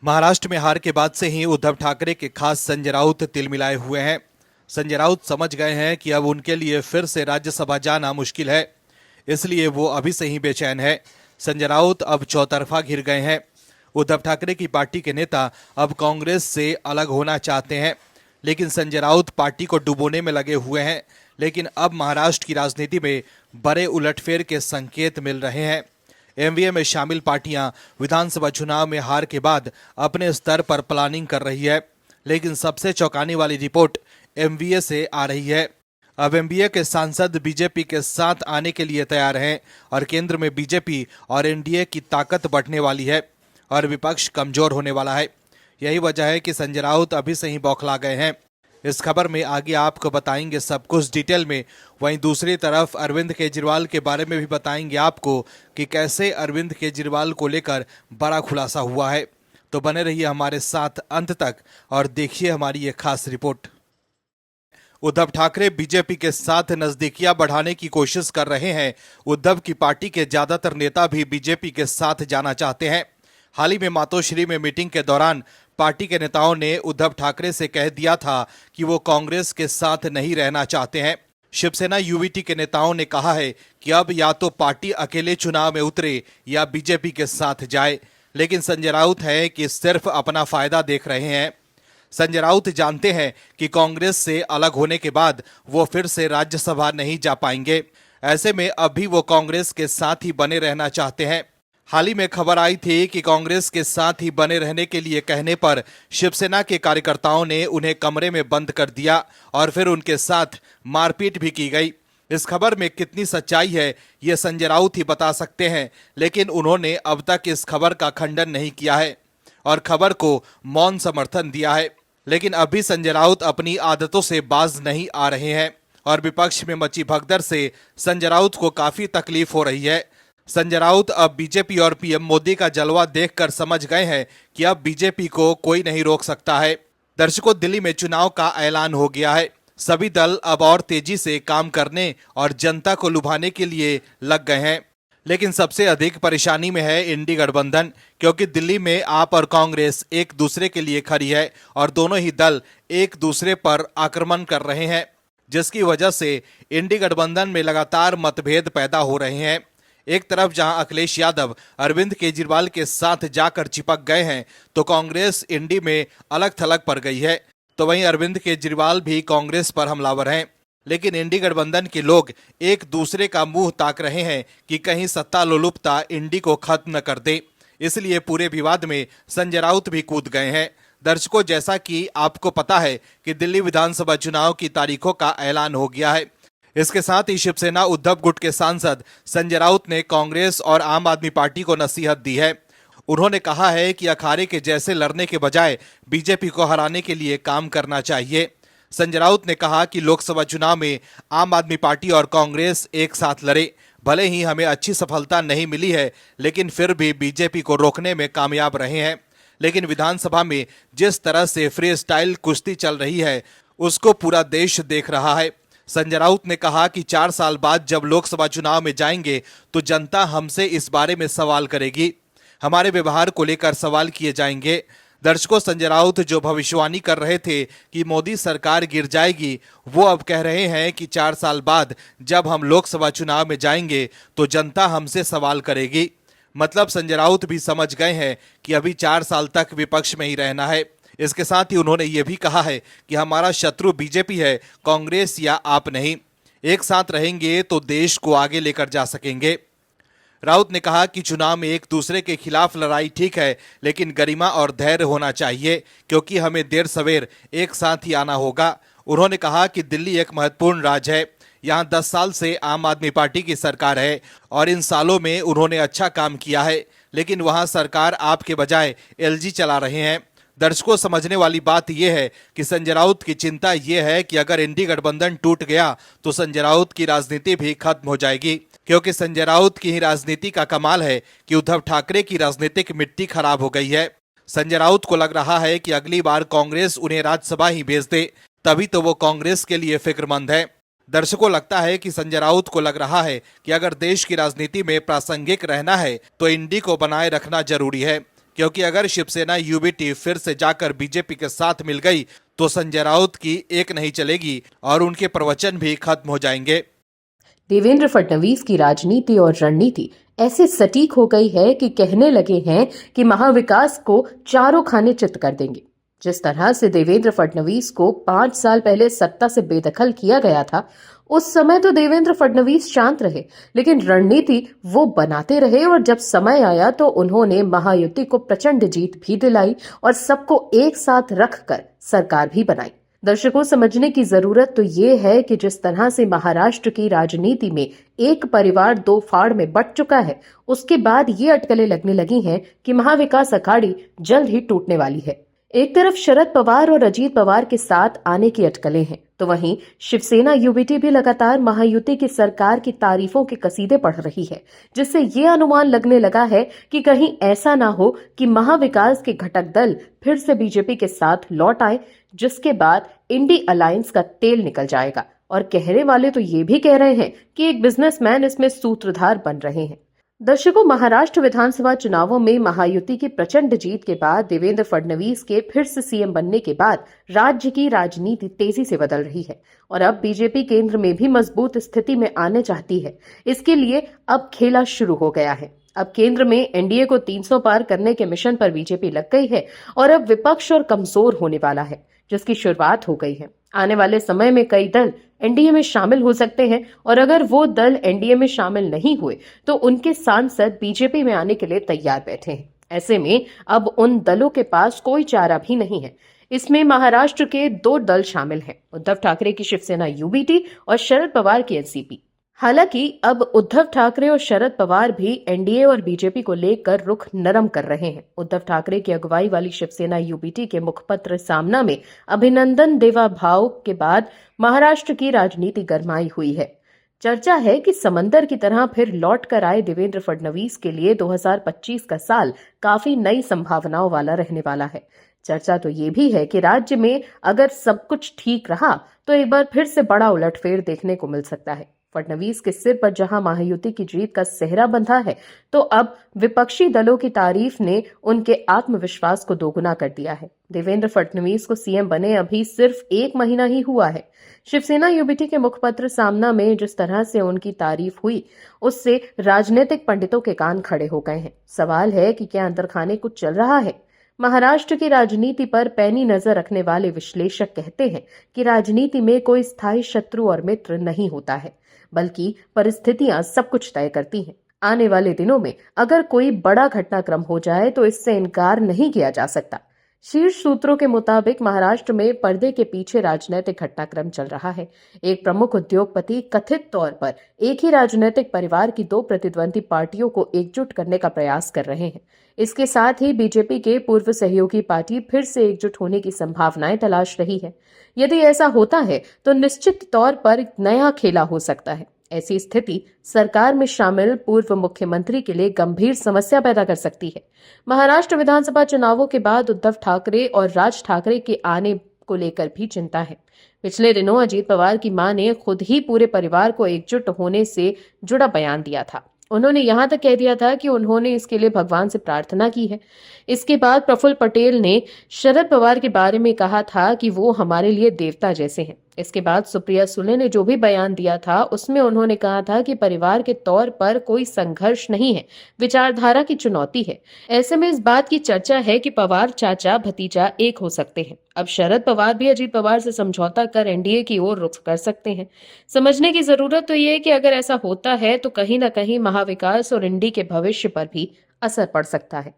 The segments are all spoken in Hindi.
महाराष्ट्र में हार के बाद से ही उद्धव ठाकरे के खास संजय राउत तिलमिलाए हुए हैं। संजय राउत समझ गए हैं कि अब उनके लिए फिर से राज्यसभा जाना मुश्किल है, इसलिए वो अभी से ही बेचैन है। संजय राउत अब चौतरफा घिर गए हैं। उद्धव ठाकरे की पार्टी के नेता अब कांग्रेस से अलग होना चाहते हैं, लेकिन संजय राउत पार्टी को डुबोने में लगे हुए हैं। लेकिन अब महाराष्ट्र की राजनीति में बड़े उलटफेर के संकेत मिल रहे हैं। एमवीए में शामिल पार्टियां विधानसभा चुनाव में हार के बाद अपने स्तर पर प्लानिंग कर रही है, लेकिन सबसे चौंकाने वाली रिपोर्ट एमवीए से आ रही है। अब एमवीए के सांसद बीजेपी के साथ आने के लिए तैयार हैं और केंद्र में बीजेपी और एनडीए की ताकत बढ़ने वाली है और विपक्ष कमजोर होने वाला है। यही वजह है कि संजय राउत अभी से ही बौखला गए हैं। इस खबर में आगे आपको बताएंगे सब कुछ डिटेल में। वहीं दूसरी तरफ अरविंद केजरीवाल के बारे में भी बताएंगे आपको कि कैसे अरविंद केजरीवाल को लेकर बड़ा खुलासा हुआ है। तो बने रहिए हमारे साथ अंत तक और देखिए हमारी ये खास रिपोर्ट। उद्धव ठाकरे बीजेपी के साथ नजदीकियां बढ़ाने की कोशिश कर रहे हैं। उद्धव की पार्टी के ज्यादातर नेता भी बीजेपी के साथ जाना चाहते हैं। हाल ही में मातोश्री में मीटिंग के दौरान पार्टी के नेताओं ने उद्धव ठाकरे से कह दिया था कि वो कांग्रेस के साथ नहीं रहना चाहते हैं। शिवसेना यूवीटी के नेताओं ने कहा है कि अब या तो पार्टी अकेले चुनाव में उतरे या बीजेपी के साथ जाए, लेकिन संजय राउत है कि सिर्फ अपना फायदा देख रहे हैं। संजय राउत जानते हैं कि कांग्रेस से अलग होने के बाद वो फिर से राज्यसभा नहीं जा पाएंगे। ऐसे में अब भी वो कांग्रेस के साथ ही बने रहना चाहते हैं। हाल ही में खबर आई थी कि कांग्रेस के साथ ही बने रहने के लिए कहने पर शिवसेना के कार्यकर्ताओं ने उन्हें कमरे में बंद कर दिया और फिर उनके साथ मारपीट भी की गई। इस खबर में कितनी सच्चाई है ये संजय राउत ही बता सकते हैं, लेकिन उन्होंने अब तक इस खबर का खंडन नहीं किया है और खबर को मौन समर्थन दिया है। लेकिन अभी संजय राउत अपनी आदतों से बाज नहीं आ रहे हैं और विपक्ष में मची भगदड़ से संजय राउत को काफी तकलीफ हो रही है। संजय राउत अब बीजेपी और पीएम मोदी का जलवा देखकर समझ गए हैं कि अब बीजेपी को कोई नहीं रोक सकता है। दर्शकों, दिल्ली में चुनाव का ऐलान हो गया है। सभी दल अब और तेजी से काम करने और जनता को लुभाने के लिए लग गए हैं। लेकिन सबसे अधिक परेशानी में है इंडी गठबंधन, क्योंकि दिल्ली में आप और कांग्रेस एक दूसरे के लिए खड़ी है और दोनों ही दल एक दूसरे पर आक्रमण कर रहे हैं, जिसकी वजह से इंडी गठबंधन में लगातार मतभेद पैदा हो रहे हैं। एक तरफ जहां अखिलेश यादव अरविंद केजरीवाल के साथ जाकर चिपक गए हैं, तो कांग्रेस इंडी में अलग थलग पड़ गई है। तो वहीं अरविंद केजरीवाल भी कांग्रेस पर हमलावर हैं। लेकिन इंडी गठबंधन के लोग एक दूसरे का मुंह ताक रहे हैं कि कहीं सत्ता लोलुपता इंडी को खत्म न कर दे। इसलिए पूरे विवाद में संजय राउत भी कूद गए हैं। दर्शकों, जैसा कि आपको पता है कि दिल्ली विधानसभा चुनाव की तारीखों का ऐलान हो गया है। इसके साथ ही शिवसेना उद्धव गुट के सांसद संजय राउत ने कांग्रेस और आम आदमी पार्टी को नसीहत दी है। उन्होंने कहा है कि अखाड़े के जैसे लड़ने के बजाय बीजेपी को हराने के लिए काम करना चाहिए। संजय राउत ने कहा कि लोकसभा चुनाव में आम आदमी पार्टी और कांग्रेस एक साथ लड़े। भले ही हमें अच्छी सफलता नहीं मिली है, लेकिन फिर भी बीजेपी को रोकने में कामयाब रहे हैं। लेकिन विधानसभा में जिस तरह से फ्री स्टाइल कुश्ती चल रही है, उसको पूरा देश देख रहा है। संजय राउत ने कहा कि 4 साल बाद जब लोकसभा चुनाव में जाएंगे तो जनता हमसे इस बारे में सवाल करेगी। हमारे व्यवहार को लेकर सवाल किए जाएंगे। दर्शकों, संजय राउत जो भविष्यवाणी कर रहे थे कि मोदी सरकार गिर जाएगी, वो अब कह रहे हैं कि 4 साल बाद जब हम लोकसभा चुनाव में जाएंगे तो जनता हमसे सवाल करेगी। मतलब संजय राउत भी समझ गए हैं कि अभी 4 साल तक विपक्ष में ही रहना है। इसके साथ ही उन्होंने ये भी कहा है कि हमारा शत्रु बीजेपी है, कांग्रेस या आप नहीं। एक साथ रहेंगे तो देश को आगे लेकर जा सकेंगे। राउत ने कहा कि चुनाव में एक दूसरे के खिलाफ लड़ाई ठीक है, लेकिन गरिमा और धैर्य होना चाहिए, क्योंकि हमें देर सवेर एक साथ ही आना होगा। उन्होंने कहा कि दिल्ली एक महत्वपूर्ण राज्य है। यहाँ 10 साल से आम आदमी पार्टी की सरकार है और इन सालों में उन्होंने अच्छा काम किया है, लेकिन वहाँ सरकार आपके बजाय एलजी चला रहे हैं। दर्शकों, समझने वाली बात यह है कि संजय राउत की चिंता यह है कि अगर इंडी गठबंधन टूट गया तो संजय राउत की राजनीति भी खत्म हो जाएगी, क्योंकि संजय राउत की ही राजनीति का कमाल है कि उद्धव ठाकरे की राजनीतिक मिट्टी खराब हो गई है। संजय राउत को लग रहा है कि अगली बार कांग्रेस उन्हें राज्यसभा ही भेज दे, तभी तो वो कांग्रेस के लिए फिक्रमंद है। दर्शकों, लगता है कि संजय राउत को लग रहा है कि अगर देश की राजनीति में प्रासंगिक रहना है तो इंडी को बनाए रखना जरूरी है, क्योंकि अगर शिवसेना यूबीटी फिर से जाकर बीजेपी के साथ मिल गई तो संजय राउत की एक नहीं चलेगी और उनके प्रवचन भी खत्म हो जाएंगे। देवेंद्र फडणवीस की राजनीति और रणनीति ऐसे सटीक हो गई है कि कहने लगे हैं कि महाविकास को चारों खाने चित कर देंगे। जिस तरह से देवेंद्र फडणवीस को 5 साल पहले सत्ता से बेदखल किया गया था, उस समय तो देवेंद्र फडणवीस शांत रहे, लेकिन रणनीति वो बनाते रहे और जब समय आया तो उन्होंने महायुति को प्रचंड जीत भी दिलाई और सबको एक साथ रखकर सरकार भी बनाई। दर्शकों, समझने की जरूरत तो ये है कि जिस तरह से महाराष्ट्र की राजनीति में एक परिवार दो फाड़ में बंट चुका है, उसके बाद ये अटकलें लगने लगी हैं कि महाविकास अखाड़ी जल्द ही टूटने वाली है। एक तरफ शरद पवार और अजीत पवार के साथ आने की अटकलें हैं, तो वहीं शिवसेना यूबीटी भी लगातार महायुति की सरकार की तारीफों के कसीदे पढ़ रही है, जिससे ये अनुमान लगने लगा है कि कहीं ऐसा ना हो कि महाविकास के घटक दल फिर से बीजेपी के साथ लौट आए, जिसके बाद इंडी अलायंस का तेल निकल जाएगा। और कहने वाले तो ये भी कह रहे हैं कि एक बिजनेसमैन इसमें सूत्रधार बन रहे हैं। दर्शकों, महाराष्ट्र विधानसभा चुनावों में महायुति की प्रचंड जीत के बाद देवेंद्र फडणवीस के फिर से सीएम बनने के बाद राज्य की राजनीति तेजी से बदल रही है और अब बीजेपी केंद्र में भी मजबूत स्थिति में आने चाहती है। इसके लिए अब खेला शुरू हो गया है। अब केंद्र में एनडीए को 300 पार करने के मिशन पर बीजेपी लग गई है और अब विपक्ष और कमजोर होने वाला है, जिसकी शुरुआत हो गई है। आने वाले समय में कई दल एनडीए में शामिल हो सकते हैं और अगर वो दल एनडीए में शामिल नहीं हुए तो उनके सांसद बीजेपी में आने के लिए तैयार बैठे हैं। ऐसे में अब उन दलों के पास कोई चारा भी नहीं है। इसमें महाराष्ट्र के 2 दल शामिल हैं, उद्धव ठाकरे की शिवसेना यूबीटी और शरद पवार की एनसीपी। हालांकि अब उद्धव ठाकरे और शरद पवार भी एनडीए और बीजेपी को लेकर रुख नरम कर रहे हैं। उद्धव ठाकरे की अगुवाई वाली शिवसेना यूबीटी के मुखपत्र सामना में अभिनंदन देवाभाव के बाद महाराष्ट्र की राजनीति गरमाई हुई है। चर्चा है कि समंदर की तरह फिर लौट कर आए देवेंद्र फडणवीस के लिए 2025 का साल काफी नई संभावनाओं वाला रहने वाला है। चर्चा तो ये भी है कि राज्य में अगर सब कुछ ठीक रहा तो एक बार फिर से बड़ा उलटफेर देखने को मिल सकता है। फडणवीस के सिर पर जहां महायुति की जीत का सेहरा बंधा है, तो अब विपक्षी दलों की तारीफ ने उनके आत्मविश्वास को दोगुना कर दिया है। देवेंद्र फडणवीस को सीएम बने अभी सिर्फ 1 महीना ही हुआ है। शिवसेना यूबीटी के मुखपत्र सामना में जिस तरह से उनकी तारीफ हुई, उससे राजनीतिक पंडितों के कान खड़े हो गए हैं। सवाल है कि क्या अंदरखाने कुछ चल रहा है? महाराष्ट्र की राजनीति पर पैनी नजर रखने वाले विश्लेषक कहते हैं कि राजनीति में कोई स्थायी शत्रु और मित्र नहीं होता है, बल्कि परिस्थितियां सब कुछ तय करती हैं। आने वाले दिनों में अगर कोई बड़ा घटनाक्रम हो जाए तो इससे इनकार नहीं किया जा सकता। शीर्ष सूत्रों के मुताबिक महाराष्ट्र में पर्दे के पीछे राजनीतिक घटनाक्रम चल रहा है। एक प्रमुख उद्योगपति कथित तौर पर एक ही राजनीतिक परिवार की 2 प्रतिद्वंदी पार्टियों को एकजुट करने का प्रयास कर रहे हैं। इसके साथ ही बीजेपी के पूर्व सहयोगी पार्टी फिर से एकजुट होने की संभावनाएं तलाश रही है। यदि ऐसा होता है तो निश्चित तौर पर नया खेला हो सकता है। ऐसी स्थिति सरकार में शामिल पूर्व मुख्यमंत्री के लिए गंभीर समस्या पैदा कर सकती है। महाराष्ट्र विधानसभा चुनावों के बाद उद्धव ठाकरे और राज ठाकरे के आने को लेकर भी चिंता है। पिछले दिनों अजीत पवार की मां ने खुद ही पूरे परिवार को एकजुट होने से जुड़ा बयान दिया था। उन्होंने यहां तक कह दिया था कि उन्होंने इसके लिए भगवान से प्रार्थना की है। इसके बाद प्रफुल्ल पटेल ने शरद पवार के बारे में कहा था कि वो हमारे लिए देवता जैसे हैं। इसके बाद सुप्रिया सुले ने जो भी बयान दिया था, उसमें उन्होंने कहा था कि परिवार के तौर पर कोई संघर्ष नहीं है, विचारधारा की चुनौती है। ऐसे में इस बात की चर्चा है कि पवार चाचा भतीजा एक हो सकते हैं। अब शरद पवार भी अजीत पवार से समझौता कर एनडीए की ओर रुख कर सकते हैं। समझने की जरूरत तो ये है कि अगर ऐसा होता है तो कहीं ना कहीं महाविकास और इंडी के भविष्य पर भी असर पड़ सकता है।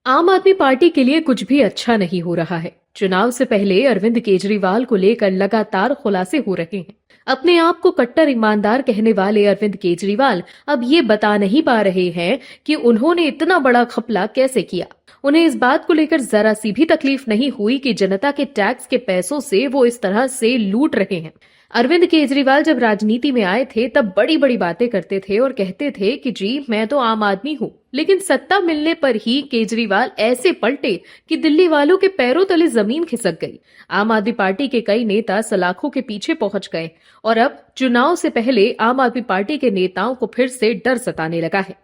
आम आदमी पार्टी के लिए कुछ भी अच्छा नहीं हो रहा है। चुनाव से पहले अरविंद केजरीवाल को लेकर लगातार खुलासे हो रहे हैं। अपने आप को कट्टर ईमानदार कहने वाले अरविंद केजरीवाल अब ये बता नहीं पा रहे हैं कि उन्होंने इतना बड़ा घपला कैसे किया। उन्हें इस बात को लेकर जरा सी भी तकलीफ नहीं हुई कि जनता के टैक्स के पैसों से वो इस तरह से लूट रहे हैं। अरविंद केजरीवाल जब राजनीति में आए थे तब बड़ी बड़ी बातें करते थे और कहते थे कि जी मैं तो आम आदमी हूँ, लेकिन सत्ता मिलने पर ही केजरीवाल ऐसे पलटे कि दिल्ली वालों के पैरों तले जमीन खिसक गई। आम आदमी पार्टी के कई नेता सलाखों के पीछे पहुंच गए और अब चुनाव से पहले आम आदमी पार्टी के नेताओं को फिर से डर सताने लगा है।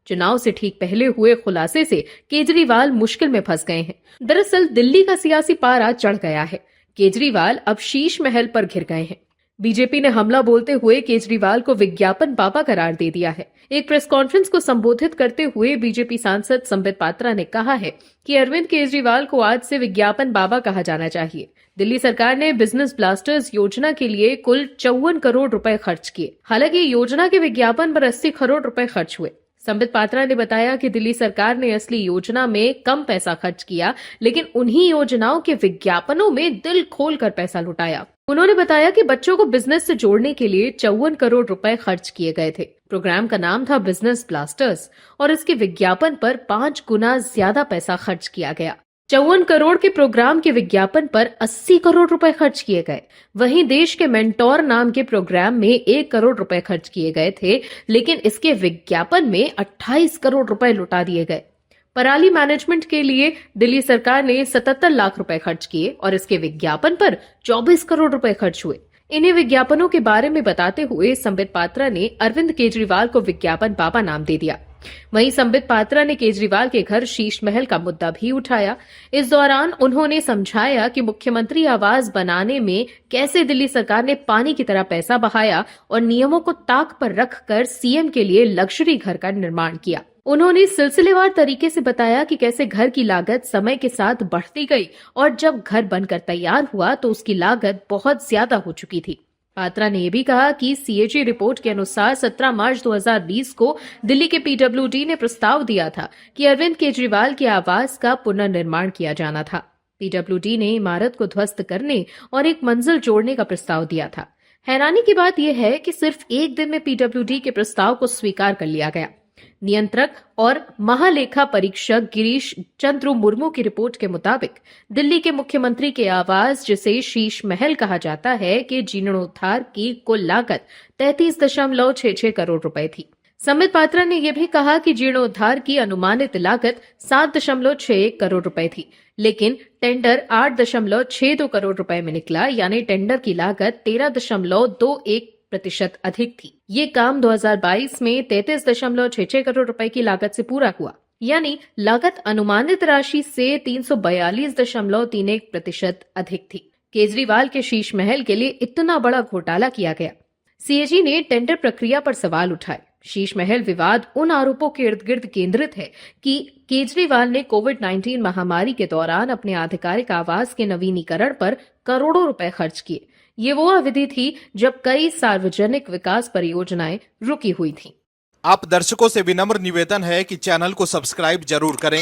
चुनाव से ठीक पहले हुए खुलासे से केजरीवाल मुश्किल में फंस गए हैं। दरअसल दिल्ली का सियासी पारा चढ़ गया है। केजरीवाल अब शीश महल पर घिर गए हैं। बीजेपी ने हमला बोलते हुए केजरीवाल को विज्ञापन बाबा करार दे दिया है। एक प्रेस कॉन्फ्रेंस को संबोधित करते हुए बीजेपी सांसद संबित पात्रा ने कहा है कि अरविंद केजरीवाल को आज से विज्ञापन बाबा कहा जाना चाहिए। दिल्ली सरकार ने बिजनेस ब्लास्टर्स योजना के लिए कुल 54 करोड़ रुपए खर्च किए। हालांकि योजना के विज्ञापन पर 80 करोड़ रुपए खर्च हुए। संबित पात्रा ने बताया कि दिल्ली सरकार ने असली योजना में कम पैसा खर्च किया, लेकिन उन्हीं योजनाओं के विज्ञापनों में दिल खोलकर पैसा लुटाया। उन्होंने बताया कि बच्चों को बिजनेस से जोड़ने के लिए 54 करोड़ रुपए खर्च किए गए थे। प्रोग्राम का नाम था बिजनेस ब्लास्टर्स और इसके विज्ञापन पर 5 गुना ज्यादा पैसा खर्च किया गया। 54 करोड़ के प्रोग्राम के विज्ञापन पर 80 करोड़ रुपए खर्च किए गए। वहीं देश के मेंटोर नाम के प्रोग्राम में 1 करोड़ रुपए खर्च किए गए थे, लेकिन इसके विज्ञापन में 28 करोड़ रुपए लुटा दिए गए। पराली मैनेजमेंट के लिए दिल्ली सरकार ने 77 लाख रुपए खर्च किए और इसके विज्ञापन पर 24 करोड़ रुपए खर्च हुए। इन्हीं विज्ञापनों के बारे में बताते हुए संबित पात्रा ने अरविंद केजरीवाल को विज्ञापन बाबा नाम दे दिया। वहीं संबित पात्रा ने केजरीवाल के घर शीश महल का मुद्दा भी उठाया। इस दौरान उन्होंने समझाया कि मुख्यमंत्री आवास बनाने में कैसे दिल्ली सरकार ने पानी की तरह पैसा बहाया और नियमों को ताक पर रखकर सीएम के लिए लग्जरी घर का निर्माण किया। उन्होंने सिलसिलेवार तरीके से बताया कि कैसे घर की लागत समय के साथ बढ़ती गई और जब घर बनकर तैयार हुआ तो उसकी लागत बहुत ज्यादा हो चुकी थी। पात्रा ने यह भी कहा कि सीएजी रिपोर्ट के अनुसार 17 मार्च 2020 को दिल्ली के पीडब्ल्यूडी ने प्रस्ताव दिया था कि अरविंद केजरीवाल के आवास का पुनर्निर्माण किया जाना था। पीडब्ल्यूडी ने इमारत को ध्वस्त करने और एक मंजिल जोड़ने का प्रस्ताव दिया था। हैरानी की बात यह है कि सिर्फ एक दिन में पीडब्ल्यूडी के प्रस्ताव को स्वीकार कर लिया गया। नियंत्रक और महालेखा परीक्षक गिरीश चंद्र मुर्मू की रिपोर्ट के मुताबिक दिल्ली के मुख्यमंत्री के आवास, जिसे शीश महल कहा जाता है, के जीर्णोद्धार की कुल लागत 33.66 करोड़ रुपए थी। संबित पात्रा ने यह भी कहा कि जीर्णोद्धार की अनुमानित लागत 7.61 करोड़ रुपए थी, लेकिन टेंडर 8.62 करोड़ रुपए में निकला, यानी टेंडर की लागत 13.21% अधिक थी। ये काम 2022 में 33.66 करोड़ रुपए की लागत से पूरा हुआ, यानी लागत अनुमानित राशि से 342.31% अधिक थी। केजरीवाल के शीश महल के लिए इतना बड़ा घोटाला किया गया। सीएजी ने टेंडर प्रक्रिया पर सवाल उठाए। शीश महल विवाद उन आरोपों के इर्द गिर्द केंद्रित है कि केजरीवाल ने कोविड-19 महामारी के दौरान अपने आधिकारिक आवास के नवीनीकरण पर करोड़ों रुपए खर्च किए। ये वो अवधि थी जब कई सार्वजनिक विकास परियोजनाएं रुकी हुई थीं। आप दर्शकों से विनम्र निवेदन है कि चैनल को सब्सक्राइब जरूर करें